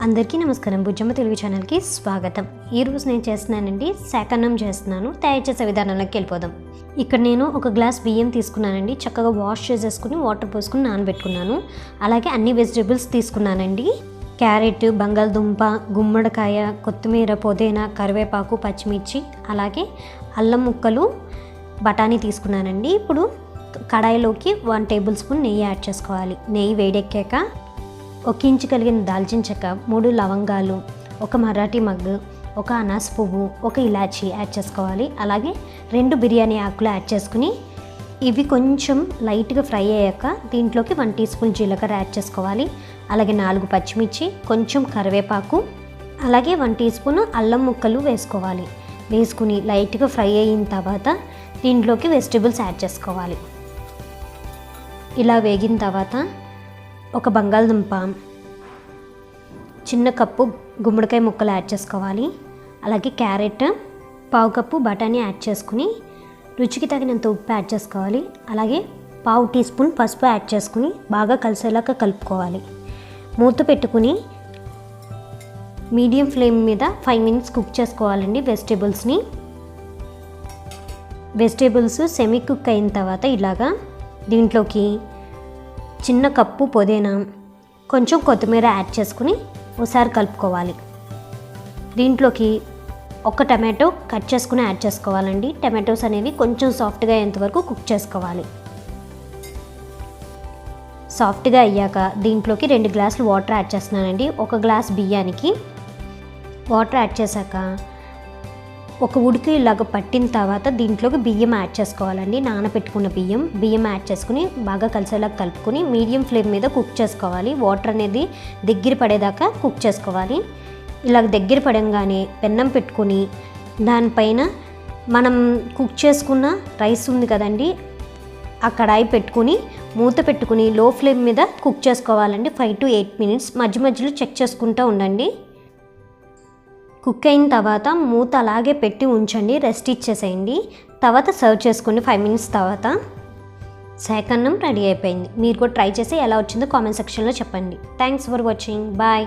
అందరికీ నమస్కారం. బుజ్జమ్మ తెలుగు ఛానల్కి స్వాగతం. ఈరోజు నేను చేస్తున్నానండి సాకన్నం చేస్తున్నాను. తయారు చేసే విధానంలోకి వెళ్ళిపోదాం. ఇక్కడ నేను ఒక గ్లాస్ బియ్యం తీసుకున్నానండి. చక్కగా వాష్ చేసేసుకుని వాటర్ పోసుకుని నానబెట్టుకున్నాను. అలాగే అన్ని వెజిటేబుల్స్ తీసుకున్నానండి. క్యారెట్, బంగాళదుంప, గుమ్మడికాయ, కొత్తిమీర, పుదీనా, కరివేపాకు, పచ్చిమిర్చి, అలాగే అల్లం ముక్కలు, బఠానీ తీసుకున్నానండి. ఇప్పుడు కడాయిలోకి 1 టేబుల్ స్పూన్ నెయ్యి యాడ్ చేసుకోవాలి. నెయ్యి వేడెక్కాక 1 ఇంచు కలిగిన దాల్చిన చెక్క, 3 లవంగాలు, 1 మరాఠీ మగ్గు, 1 అనాస పువ్వు, 1 ఇలాచీ యాడ్ చేసుకోవాలి. అలాగే 2 బిర్యానీ ఆకులు యాడ్ చేసుకుని ఇవి కొంచెం లైట్గా ఫ్రై అయ్యాక దీంట్లోకి 1 టీ స్పూన్ జీలకర్ర యాడ్ చేసుకోవాలి. అలాగే 4 పచ్చిమిర్చి, కొంచెం కరివేపాకు, అలాగే 1 టీ స్పూన్ అల్లం ముక్కలు వేసుకోవాలి. వేసుకుని లైట్గా ఫ్రై అయిన తర్వాత దీంట్లోకి వెజిటేబుల్స్ యాడ్ చేసుకోవాలి. ఇలా వేగిన తర్వాత 1 బంగాళదుంప, చిన్న కప్పు గుమ్మడికాయ ముక్కలు యాడ్ చేసుకోవాలి. అలాగే క్యారెట్, 1/2 కప్పు బఠానీ యాడ్ చేసుకుని రుచికి తగినంత ఉప్పు యాడ్ చేసుకోవాలి. అలాగే 1/2 టీ స్పూన్ పసుపు యాడ్ చేసుకుని బాగా కలిసేలాగా కలుపుకోవాలి. మూత పెట్టుకుని మీడియం ఫ్లేమ్ మీద 5 మినిట్స్ కుక్ చేసుకోవాలండి. వెజిటేబుల్స్ సెమీ కుక్ అయిన తర్వాత ఇలాగా దీంట్లోకి చిన్న కప్పు పుదీనా, కొంచెం కొత్తిమీర యాడ్ చేసుకుని ఒకసారి కలుపుకోవాలి. దీంట్లోకి 1 టమాటో కట్ చేసుకుని యాడ్ చేసుకోవాలండి. టమాటోస్ అనేవి కొంచెం సాఫ్ట్గా అయ్యేంతవరకు కుక్ చేసుకోవాలి. సాఫ్ట్గా అయ్యాక దీంట్లోకి 2 గ్లాసులు వాటర్ యాడ్ చేస్తున్నానండి. 1 గ్లాస్ బియ్యానికి వాటర్ యాడ్ చేశాక ఒక ఉడికి ఇలాగ పట్టిన తర్వాత దీంట్లోకి బియ్యం యాడ్ చేసుకోవాలండి. నానబెట్టుకున్న బియ్యం యాడ్ చేసుకుని బాగా కలిసేలా కలుపుకొని మీడియం ఫ్లేమ్ మీద కుక్ చేసుకోవాలి. వాటర్ అనేది దగ్గర పడేదాకా కుక్ చేసుకోవాలి. ఇలాగ దగ్గర పడంగానే పెన్నం పెట్టుకొని దానిపైన మనం కుక్ చేసుకున్న రైస్ ఉంది కదండి, ఆ కడాయి పెట్టుకుని మూత పెట్టుకుని లో ఫ్లేమ్ మీద కుక్ చేసుకోవాలండి. 5 to 8 మినిట్స్ మధ్య మధ్యలో చెక్ చేసుకుంటూ ఉండండి. కుక్ అయిన తర్వాత మూత అలాగే పెట్టి ఉంచండి, రెస్ట్ ఇచ్చేసేయండి. తర్వాత సర్వ్ చేసుకోండి. 5 మినిట్స్ తర్వాత సాకన్నం రెడీ అయిపోయింది. మీరు కూడా ట్రై చేసి ఎలా వచ్చిందో కామెంట్ సెక్షన్లో చెప్పండి. Thanks for watching. బాయ్.